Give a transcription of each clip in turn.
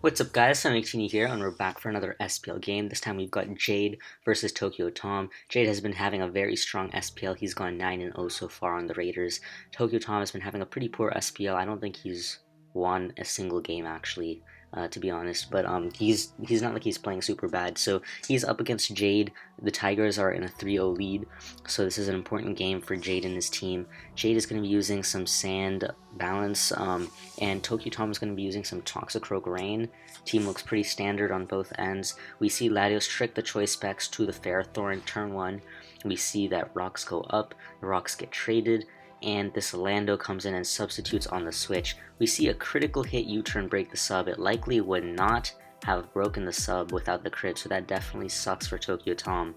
What's up guys, SEMIFINALS here, and we're back for another SPL game. This time we've got Jayde versus Tokyo Tom. Jayde has been having a very strong SPL. He's gone 9-0 so far on the Raiders. Tokyo Tom has been having a pretty poor SPL. I don't think he's won a single game actually, to be honest. But he's not like he's playing super bad. So he's up against Jayde. The Tigers are in a 3-0 lead, so this is an important game for Jayde and his team. Jayde is going to be using some sand balance, and Tokyo Tom is going to be using some Toxicroak Rain. Team looks pretty standard on both ends. We see Latios trick the choice specs to the Ferrothorn turn 1. We see that rocks go up, the rocks get traded, and this Lando comes in and substitutes on the switch. We see a critical hit U-turn break the sub. It likely would not have broken the sub without the crit, so that definitely sucks for Tokyo Tom.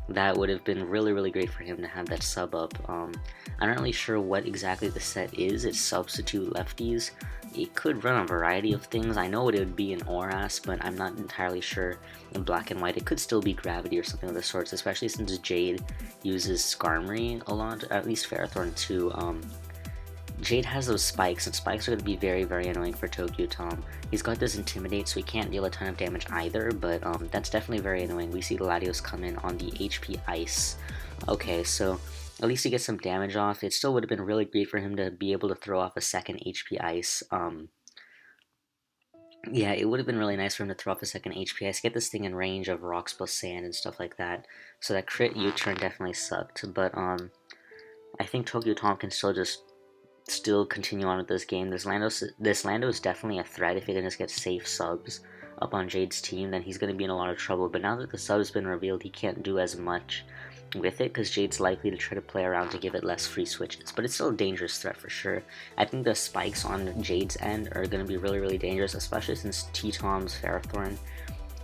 That would have been really great for him to have that sub up. I'm not really sure what exactly the set is. It's substitute lefties. It could run a variety of things. I know it would be an Oras, but I'm not entirely sure in black and white. It could still be gravity or something of the sorts, especially since Jayde uses Skarmory a lot, at least Ferrothorn too. Jayde has those spikes, and spikes are going to be very annoying for Tokyo Tom. He's got this Intimidate, so he can't deal a ton of damage either, but that's definitely very annoying. We see Latios come in on the HP Ice. Okay, so at least he gets some damage off. It still would have been really great for him to be able to throw off a second HP Ice. Yeah, it would have been really nice for him to throw off a second HP Ice, get this thing in range of rocks plus sand and stuff like that. So that crit U-turn definitely sucked, but I think Tokyo Tom can still continue on with this game. This Lando is definitely a threat. If he can just get safe subs up on Jayde's team, then he's going to be in a lot of trouble. But now that the sub's been revealed, he can't do as much with it because Jayde's likely to try to play around to give it less free switches. But it's still a dangerous threat for sure. I think the spikes on Jayde's end are going to be really dangerous, especially since T-Tom's Ferrothorn,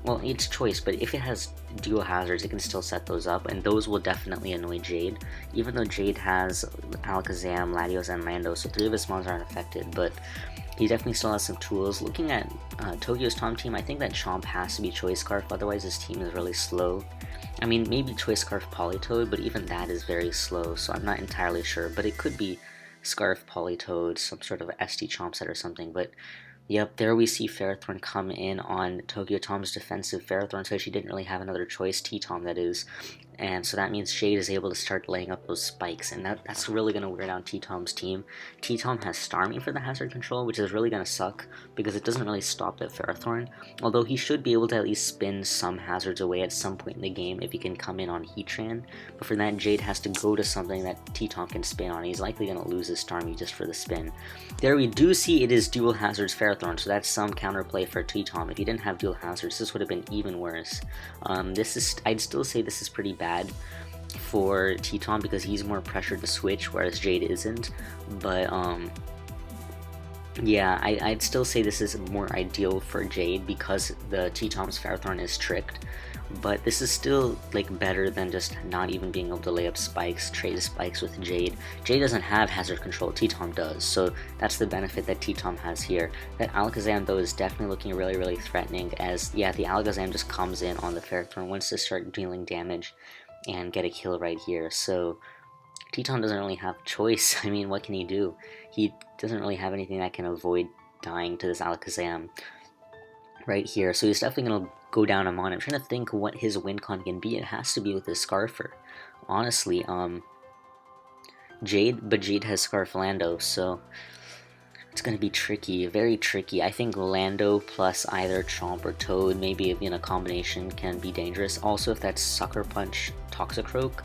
well, it's choice, but if it has dual hazards, it can still set those up, and those will definitely annoy Jayde. Even though Jayde has Alakazam, Latios, and Lando, so 3 of his mons aren't affected, but he definitely still has some tools. Looking at Tokyo's Tom team, I think that Chomp has to be Choice Scarf, otherwise his team is really slow. I mean, maybe Choice Scarf Politoed, but even that is very slow, so I'm not entirely sure, but it could be Scarf Politoed, some sort of ST Chomp set or something, but yep, there we see Ferrothorn come in on Tokyo Tom's defensive Ferrothorn, so she didn't really have another choice, T-Tom that is, and so that means Jayde is able to start laying up those spikes, and that's really going to wear down T-Tom's team. T-Tom has Starmie for the hazard control, which is really going to suck, because it doesn't really stop that Ferrothorn, although he should be able to at least spin some hazards away at some point in the game if he can come in on Heatran, but for that Jayde has to go to something that T-Tom can spin on. He's likely going to lose his Starmie just for the spin. There we do see it is dual hazards Ferrothorn, so that's some counterplay for T-Tom. If he didn't have dual hazards, this would have been even worse. I'd still say this is pretty bad for T-Tom because he's more pressured to switch, whereas Jayde isn't. But yeah, I'd still say this is more ideal for Jayde because the T-Tom's Ferrothorn is tricked. But this is still like better than just not even being able to lay up spikes, trade spikes with Jayde. Jayde doesn't have hazard control, T-Tom does, so that's the benefit that T-Tom has here. That Alakazam though is definitely looking really threatening, as yeah, the Alakazam just comes in on the Ferrothorn, wants to start dealing damage and get a kill right here. So T-Tom doesn't really have choice. I mean, what can he do? He doesn't really have anything that can avoid dying to this Alakazam right here, so he's definitely going to go down a mon. I'm trying to think what his win con can be. It has to be with his Scarfer. Honestly, Jayde has Scarf Lando, so it's going to be tricky, very tricky. I think Lando plus either Chomp or Toad, maybe in a combination, can be dangerous. Also, if that's Sucker Punch Toxicroak,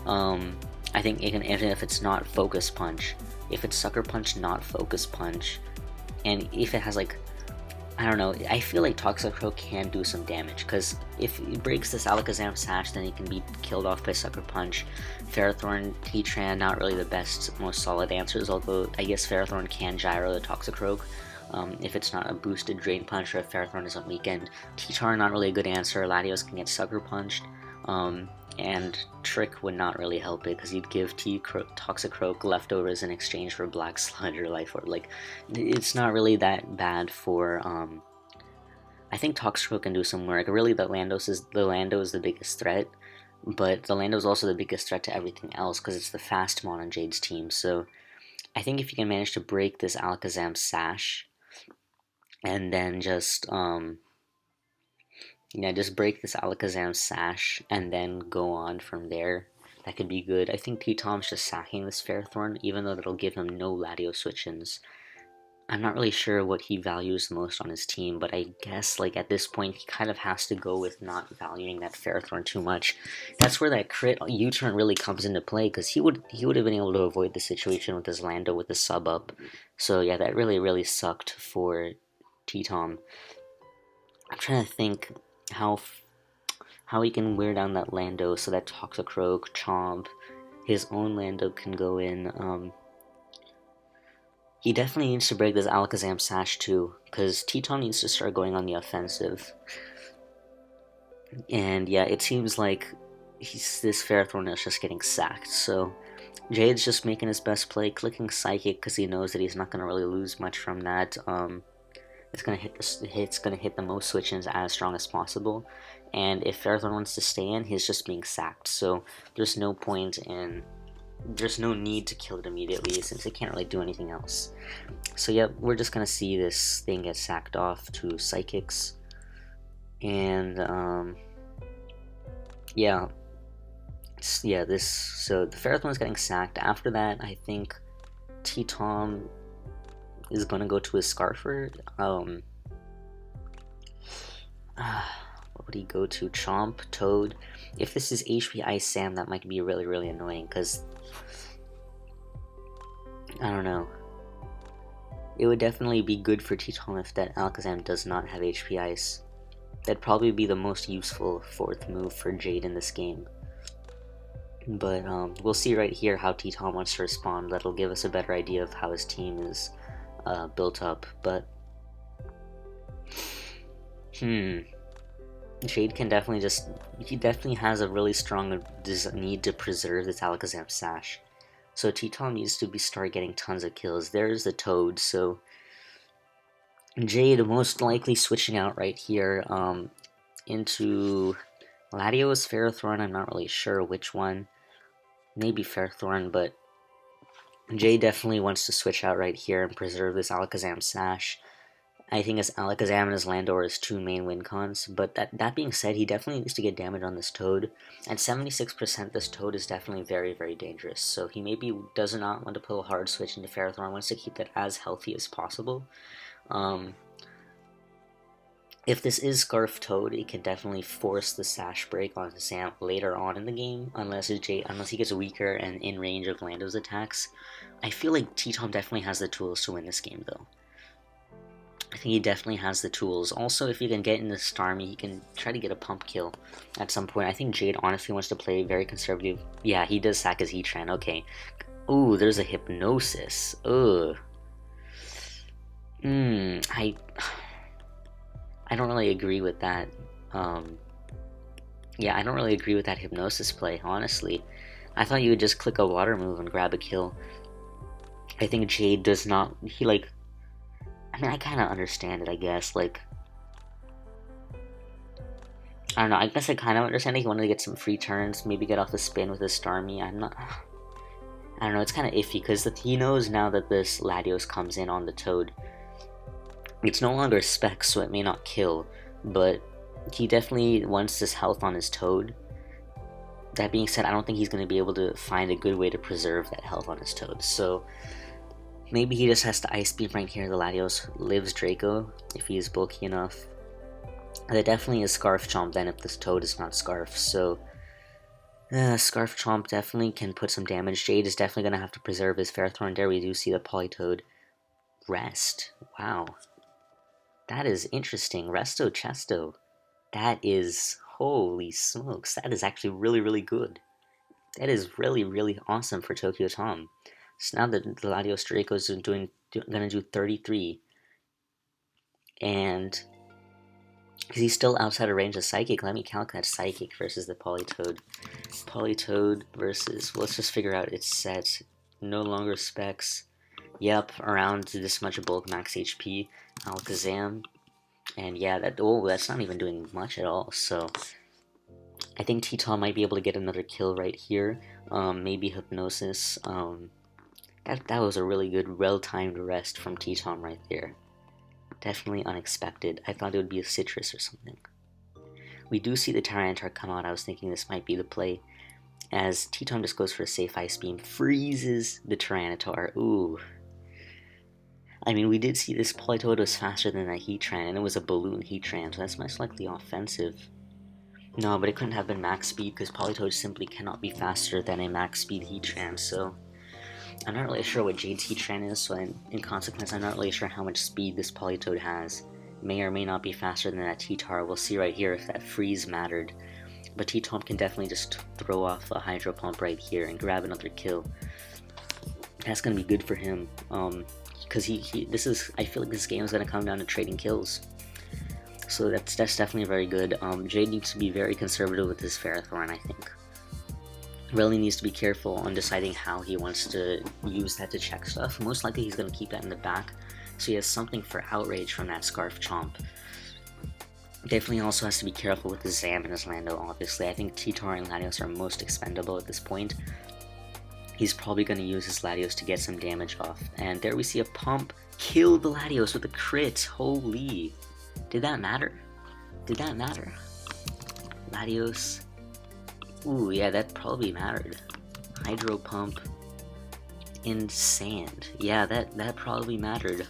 I think it can, even if it's not Focus Punch, if it's Sucker Punch, not Focus Punch, and if it has like, I don't know, I feel like Toxicroak can do some damage, because if it breaks this Alakazam Sash, then he can be killed off by Sucker Punch. Ferrothorn, Heatran, not really the best, most solid answers, although I guess Ferrothorn can gyro the Toxicroak if it's not a boosted Drain Punch or if Ferrothorn isn't weakened. T-Tar, not really a good answer. Latios can get Sucker Punched, and Trick would not really help it, because he'd give Toxicroak leftovers in exchange for Black Sludge or Life Orb. Like, it's not really that bad for, I think Toxicroak can do some work. Really, the Lando is the biggest threat, but the Lando is also the biggest threat to everything else, because it's the fast mon on Jayde's team, so I think if you can manage to break this Alakazam Sash, and then just yeah, just break this Alakazam sash and then go on from there. That could be good. I think T-Tom's just sacking this Ferrothorn, even though that'll give him no Latios switch-ins. I'm not really sure what he values most on his team, but I guess like at this point he kind of has to go with not valuing that Ferrothorn too much. That's where that crit U-turn really comes into play, because he would have been able to avoid the situation with his Lando with the sub up. So yeah, that really sucked for T-Tom. I'm trying to think how he can wear down that Lando so that Toxicroak, Chomp, his own Lando can go in. He definitely needs to break this Alakazam Sash too, because T-Tom needs to start going on the offensive. And yeah, it seems like this Ferrothorn is just getting sacked, so Jayde's just making his best play, clicking Psychic because he knows that he's not going to really lose much from that. It's gonna hit the most switch-ins as strong as possible, and if Ferrothorn wants to stay in, he's just being sacked. So there's no need to kill it immediately since it can't really do anything else. So yeah, we're just gonna see this thing get sacked off to Psychics, and yeah, so the Ferrothorn is getting sacked. After that, I think T-Tom is gonna go to his Scarfer. What would he go to? Chomp, Toad. If this is HP Ice Sam, that might be really annoying, because I don't know. It would definitely be good for T-Tom if that Alakazam does not have HP Ice. That'd probably be the most useful fourth move for Jayde in this game. But we'll see right here how T-Tom wants to respond. That'll give us a better idea of how his team is built up. But Jayde can definitely he definitely has a really strong need to preserve this Alakazam Sash. So T-Tom needs to start getting tons of kills. There's the Toad, so Jayde most likely switching out right here into Latios, Ferrothorn. I'm not really sure which one. Maybe Ferrothorn, but Jayde definitely wants to switch out right here and preserve this Alakazam Sash. I think his Alakazam and his Lando are his two main win cons, but that being said, he definitely needs to get damage on this Toad. At 76%, this Toad is definitely very dangerous, so he maybe does not want to pull a hard switch into Ferrothorn, wants to keep that as healthy as possible. If this is Scarf Toad, it can definitely force the Sash break on Sam later on in the game, unless he gets weaker and in range of Lando's attacks. I feel like T-Tom definitely has the tools to win this game, though. I think he definitely has the tools. Also, if he can get into Starmie, he can try to get a pump kill at some point. I think Jayde honestly wants to play very conservative. Yeah, he does sack his Heatran. Okay. Ooh, there's a Hypnosis. Ugh. I don't really agree with that. Yeah, I don't really agree with that Hypnosis play, honestly. I thought you would just click a water move and grab a kill. I think Jayde does not... I mean, I kind of understand it, I guess. I don't know. I guess I kind of understand it. He wanted to get some free turns, maybe get off the spin with his Starmie. I don't know. It's kind of iffy because he knows now that this Latios comes in on the Toad. It's no longer Specs, so it may not kill, but he definitely wants this health on his Toad. That being said, I don't think he's going to be able to find a good way to preserve that health on his Toad. So maybe he just has to Ice Beam right here. The Latios lives Draco if he is bulky enough. That definitely is Scarf Chomp then if this Toad is not Scarf. So Scarf Chomp definitely can put some damage. Jayde is definitely going to have to preserve his Ferrothorn. There we do see the Politoed. Rest. Wow. That is interesting. Resto Chesto. That is... Holy smokes. That is actually really good. That is really awesome for Tokyo Tom. So now that the Latios Draco is gonna do 33, and he's still outside of range of Psychic. Let me calculate Psychic versus the Politoed. Politoed versus, let's just figure out its set. No longer Specs. Yep, around this much bulk max HP. Alakazam, and yeah, that's not even doing much at all. So I think T-Tom might be able to get another kill right here. Maybe Hypnosis. That was a really good, well-timed rest from T-Tom right there. Definitely unexpected. I thought it would be a citrus or something. We do see the Tyranitar come out. I was thinking this might be the play. As T-Tom just goes for a safe Ice Beam, freezes the Tyranitar. Ooh. I mean, we did see this Politoed was faster than that Heatran, and it was a balloon Heatran, so that's most likely offensive. No, but it couldn't have been max speed, because Politoed simply cannot be faster than a max speed Heatran, so I'm not really sure what Jayde's Heatran is, so in consequence, I'm not really sure how much speed this Politoed has. May or may not be faster than that T-Tar. We'll see right here if that freeze mattered. But T-Tom can definitely just throw off a Hydro Pump right here and grab another kill. That's going to be good for him, because I feel like this game is going to come down to trading kills. So that's definitely very good. Jayde needs to be very conservative with his Ferrothorn, I think. Really needs to be careful on deciding how he wants to use that to check stuff. Most likely he's going to keep that in the back, so he has something for Outrage from that Scarf Chomp. Definitely also has to be careful with his Zam and his Lando, obviously. I think T-Tar and Latios are most expendable at this point. He's probably going to use his Latios to get some damage off. And there we see a Pump kill the Latios with a crit. Holy. Did that matter? Did that matter? Latios. Ooh, yeah, that probably mattered. Hydro Pump in Sand. Yeah, that probably mattered.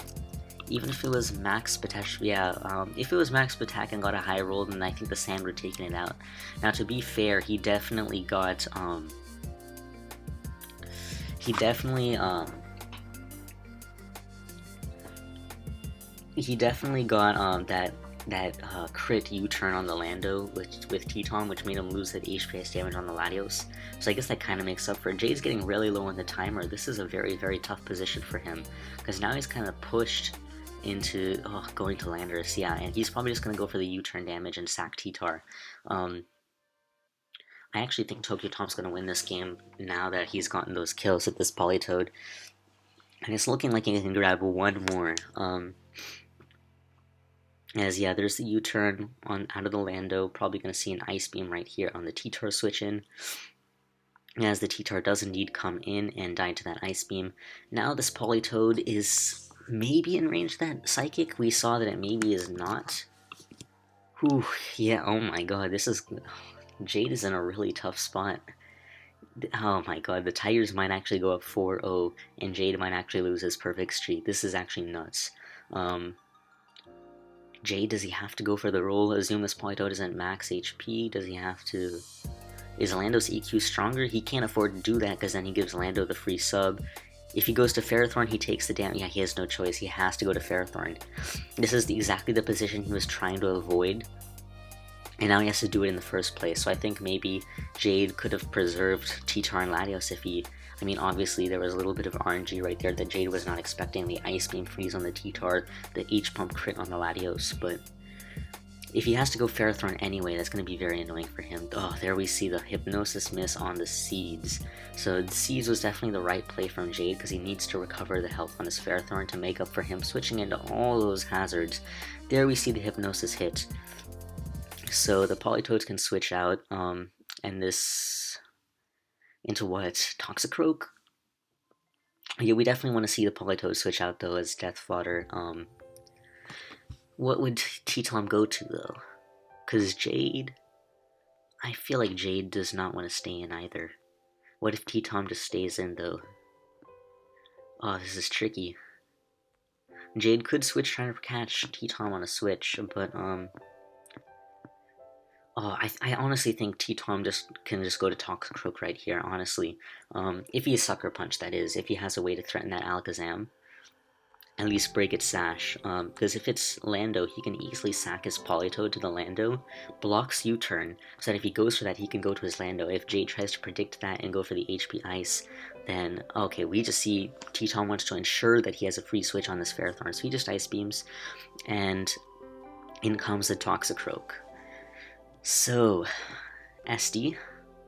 Even if it was max potential, yeah, if it was max attack and got a high roll, then I think the Sand would have taken it out. Now, to be fair, he definitely got, that crit U-turn on the Lando with T-Tom, which made him lose that HPS damage on the Latios. So I guess that kind of makes up for it. Jayde's getting really low on the timer. This is a very, very tough position for him, because now he's kind of pushed into going to Landorus, yeah, and he's probably just going to go for the U-turn damage and sack T-Tar. I actually think Tokyo Tom's going to win this game now that he's gotten those kills with this Politoed. And it's looking like he can grab one more. As yeah, there's the U-turn out of the Lando. Probably going to see an Ice Beam right here on the T-Tar switch in. As the T-Tar does indeed come in and die to that Ice Beam. Now this Politoed is maybe in range of that Psychic. We saw that it maybe is not. Whew, yeah, oh my god, Jayde is in a really tough spot. Oh my god, the Tigers might actually go up 4-0, and Jayde might actually lose his perfect streak. This is actually nuts. Jayde, does he have to go for the roll? Assume this Politoed isn't max HP. Does he have to? Is Lando's EQ stronger? He can't afford to do that, because then he gives Lando the free sub. If he goes to Ferrothorn, he takes the damage. Yeah, he has no choice. He has to go to Ferrothorn. This is exactly the position he was trying to avoid, and now he has to do it in the first place. So I think maybe Jayde could have preserved T-Tar and Latios if he... I mean, obviously, there was a little bit of RNG right there that Jayde was not expecting. The Ice Beam freeze on the T-Tar, the H-Pump crit on the Latios, but if he has to go Ferrothorn anyway, that's going to be very annoying for him. Oh, there we see the Hypnosis miss on the Seeds. So the Seeds was definitely the right play from Jayde, because he needs to recover the health on his Ferrothorn to make up for him switching into all those hazards. There we see the Hypnosis hit. So the Politoads can switch out, and this... into what? Toxicroak? Yeah, we definitely want to see the Politoed switch out, though, as Death Fodder. What would T-Tom go to, though? Because Jayde... I feel like Jayde does not want to stay in either. What if T-Tom just stays in, though? Oh, this is tricky. Jayde could switch trying to catch T-Tom on a switch, but, oh, I honestly think T-Tom can just go to Toxicroak right here, honestly. If he is Sucker Punch, that is. If he has a way to threaten that Alakazam. At least break its sash. Because if it's Lando, he can easily sack his Politoed to the Lando. Blocks U-turn, so that if he goes for that, he can go to his Lando. If Jayde tries to predict that and go for the HP Ice, then, okay, we just see T-Tom wants to ensure that he has a free switch on this Ferrothorn. So he just Ice Beams, and in comes the Toxicroak. So, SD,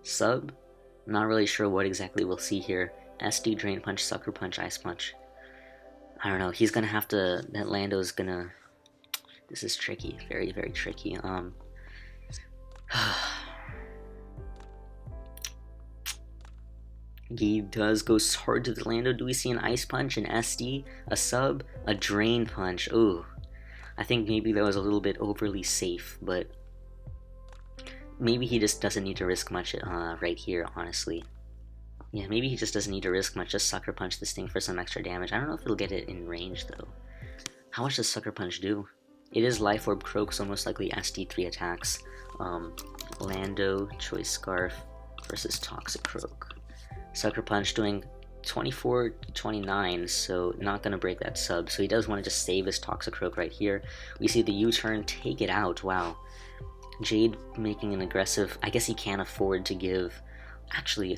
sub, not really sure what exactly we'll see here. SD, Drain Punch, Sucker Punch, Ice Punch. I don't know, he's gonna have to, that Lando's gonna, this is tricky, very, very tricky. He does go hard to the Lando. Do we see an Ice Punch, an SD, a sub, a Drain Punch? Ooh. I think maybe that was a little bit overly safe, but maybe he just doesn't need to risk much right here, honestly. Yeah, maybe he just doesn't need to risk much, just Sucker Punch this thing for some extra damage. I don't know if it'll get it in range, though. How much does Sucker Punch do? It is Life Orb Croak, so most likely SD3 attacks. Lando, Choice Scarf versus Toxic Croak. Sucker Punch doing 24 to 29, so not gonna break that sub. So he does want to just save his Toxic Croak right here. We see the U-turn, take it out. Wow. Jayde making an aggressive... I guess he can't afford to give... Actually,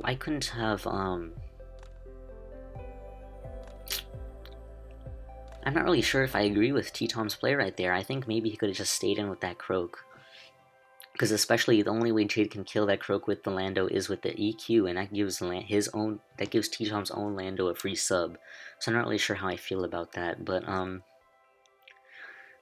I couldn't have... I'm not really sure if I agree with T-Tom's play right there. I think maybe he could have just stayed in with that Croak. Because especially the only way Jayde can kill that Croak with the Lando is with the EQ, and that gives T-Tom's own Lando a free sub. So I'm not really sure how I feel about that, but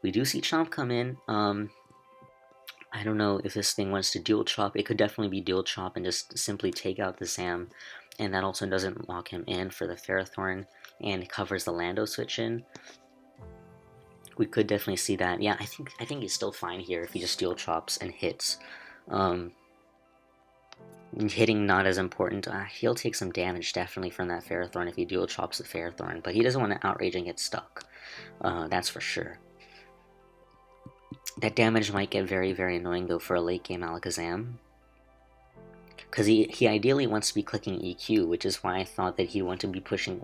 we do see Chomp come in. I don't know if this thing wants to dual chop. It could definitely be dual chop and just simply take out the Sam, and that also doesn't lock him in for the Ferrothorn and covers the Lando switch in. We could definitely see that. Yeah, I think he's still fine here if he just dual chops and hits. Hitting not as important. He'll take some damage definitely from that Ferrothorn if he dual chops the Ferrothorn, but he doesn't want to outrage and get stuck. That's for sure. That damage might get very, very annoying though for a late game Alakazam. Because he ideally wants to be clicking EQ, which is why I thought that he want to be pushing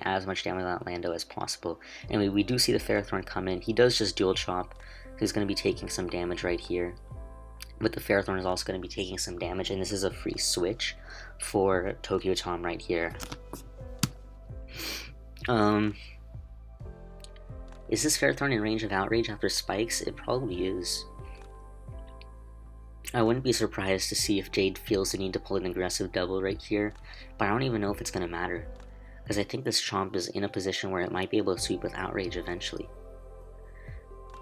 as much damage on Lando as possible. Anyway, we do see the Ferrothorn come in. He does just dual chop. He's going to be taking some damage right here. But the Ferrothorn is also going to be taking some damage, and this is a free switch for Tokyo Tom right here. Is this Ferrothorn in range of Outrage after Spikes? It probably is. I wouldn't be surprised to see if Jayde feels the need to pull an aggressive double right here, but I don't even know if it's going to matter, because I think this Chomp is in a position where it might be able to sweep with Outrage eventually.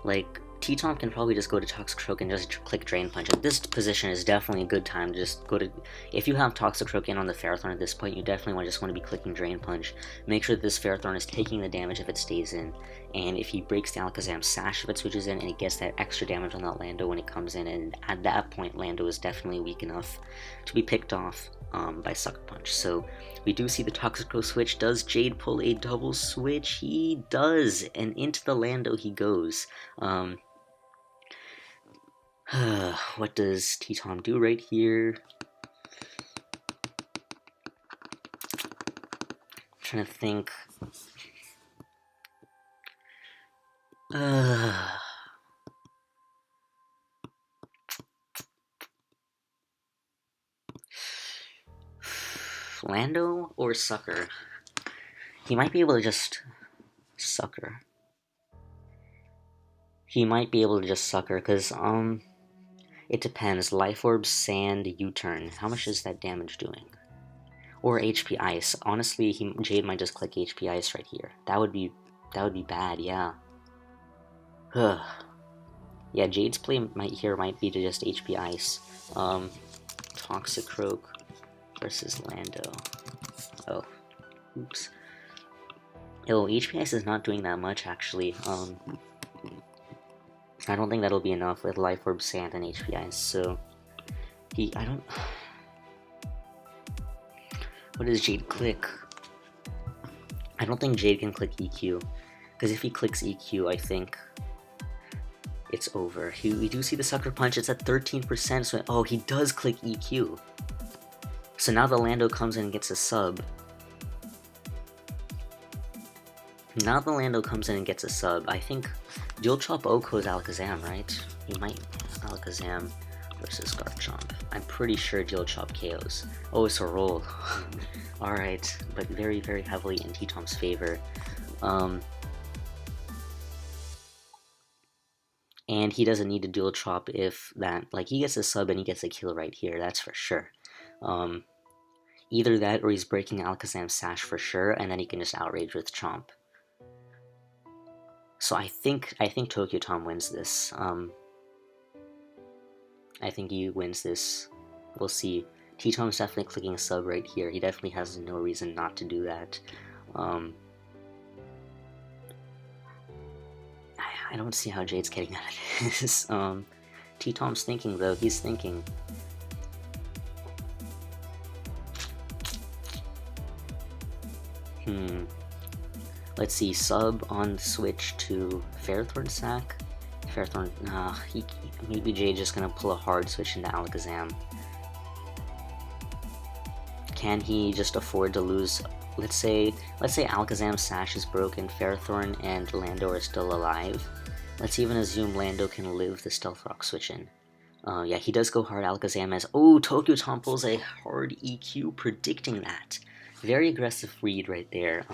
Like, T-Tom can probably just go to Toxic Croak and just click Drain Punch. At this position is definitely a good time to just go to... If you have Toxic Croak in on the Ferrothorn at this point, you definitely just want to be clicking Drain Punch. Make sure that this Ferrothorn is taking the damage if it stays in. And if he breaks the Alakazam Sash if it switches in, and it gets that extra damage on that Lando when it comes in, and at that point Lando is definitely weak enough to be picked off by Sucker Punch. So we do see the Toxic Croak switch. Does Jayde pull a double switch? He does, and into the Lando he goes. What does T-Tom do right here? I'm trying to think. Lando or Sucker? He might be able to just Sucker. He might be able to just Sucker, because, it depends. Life Orb, Sand, U-turn. How much is that damage doing? Or HP Ice. Honestly, Jayde might just click HP Ice right here. That would be bad, yeah. Yeah, Jayde's play might be to just HP Ice. Toxic Croak versus Lando. Oh, oops. Oh, HP Ice is not doing that much, actually. I don't think that'll be enough with Life Orb, Sand, and HP Ice, so... What does Jayde click? I don't think Jayde can click EQ, because if he clicks EQ, I think it's over. We do see the Sucker Punch, it's at 13%, so... Oh, he does click EQ. So now the Lando comes in and gets a sub. Now the Lando comes in and gets a sub. I think Dual Chop Oko's Alakazam, right? He might Alakazam versus Garchomp. I'm pretty sure Dual Chop KOs. Oh, it's a roll. Alright, but very, very heavily in T-Tom's favor. And he doesn't need to Dual Chop if that... Like, he gets a sub and he gets a kill right here, that's for sure. Either that or he's breaking Alakazam's Sash for sure, and then he can just Outrage with Chomp. So I think Tokyo Tom wins this. I think he wins this. We'll see. T-Tom's definitely clicking a sub right here. He definitely has no reason not to do that. I don't see how Jayde's getting out of this. T-Tom's thinking, though. He's thinking. Let's see. Sub on switch to Ferrothorn sack. Ferrothorn, maybe Jayde just gonna pull a hard switch into Alakazam. Can he just afford to lose? Let's say Alakazam's sash is broken, Ferrothorn and Lando are still alive. Let's even assume Lando can live the Stealth Rock switch in. Yeah, he does go hard. Alakazam has... Oh, Tokyo Tom pulls a hard EQ, predicting that. Very aggressive read right there.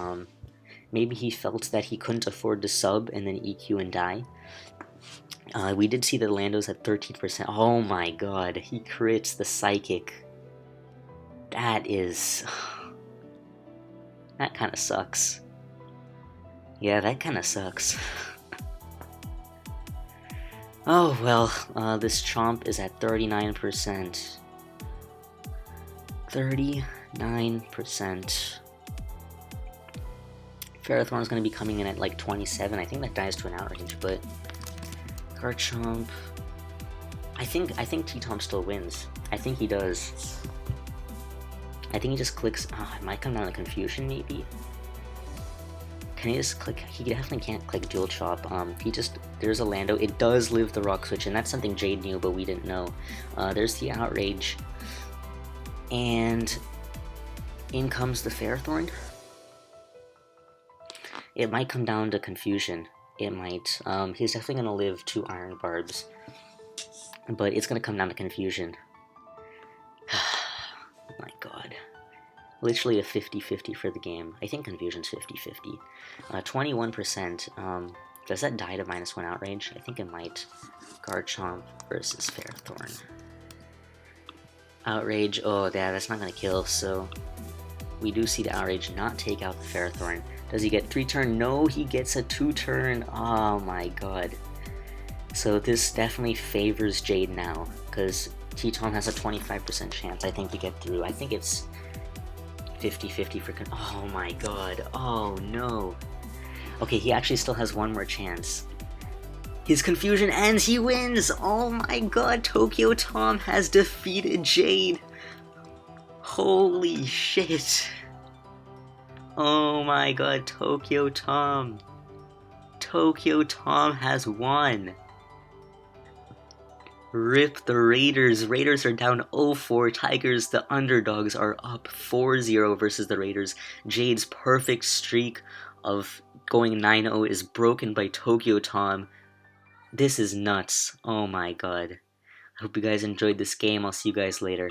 Maybe he felt that he couldn't afford to sub and then EQ and die. We did see that Lando's at 13%. Oh my god, he crits the Psychic. That is... That kind of sucks. Yeah, that kind of sucks. Oh, well, this Chomp is at 39%. 39%. Ferrothorn's going to be coming in at like 27. I think that dies to an outrage, but... Garchomp... I think T-Tom still wins. I think he does. I think he just clicks... it might come down to confusion, maybe? Can he just click... He definitely can't click Dual Chop. He just... There's a Lando. It does live the Rock Switch, and that's something Jayde knew, but we didn't know. There's the Outrage. And... in comes the Ferrothorn. It might come down to confusion. It might. He's definitely going to live 2 Iron Barbs. But it's going to come down to confusion. Oh my god. Literally a 50-50 for the game. I think confusion's 50-50. 21%. Does that die to -1 outrage? I think it might. Garchomp versus Ferrothorn. Outrage. Oh, yeah, that's not going to kill, so... We do see the Outrage not take out the Ferrothorn. Does he get 3-turn? No, he gets a 2-turn. Oh my god. So this definitely favors Jayde now, because T-Tom has a 25% chance, I think, to get through. I think it's 50-50 for... Oh my god. Oh no. Okay, he actually still has one more chance. His confusion ends. He wins. Oh my god. Tokyo Tom has defeated Jayde. Holy shit. Oh my god, Tokyo Tom. Tokyo Tom has won. Rip the Raiders. Raiders are down 0-4. Tigers, the underdogs, are up 4-0 versus the Raiders. Jayde's perfect streak of going 9-0 is broken by Tokyo Tom. This is nuts. Oh my god. I hope you guys enjoyed this game. I'll see you guys later.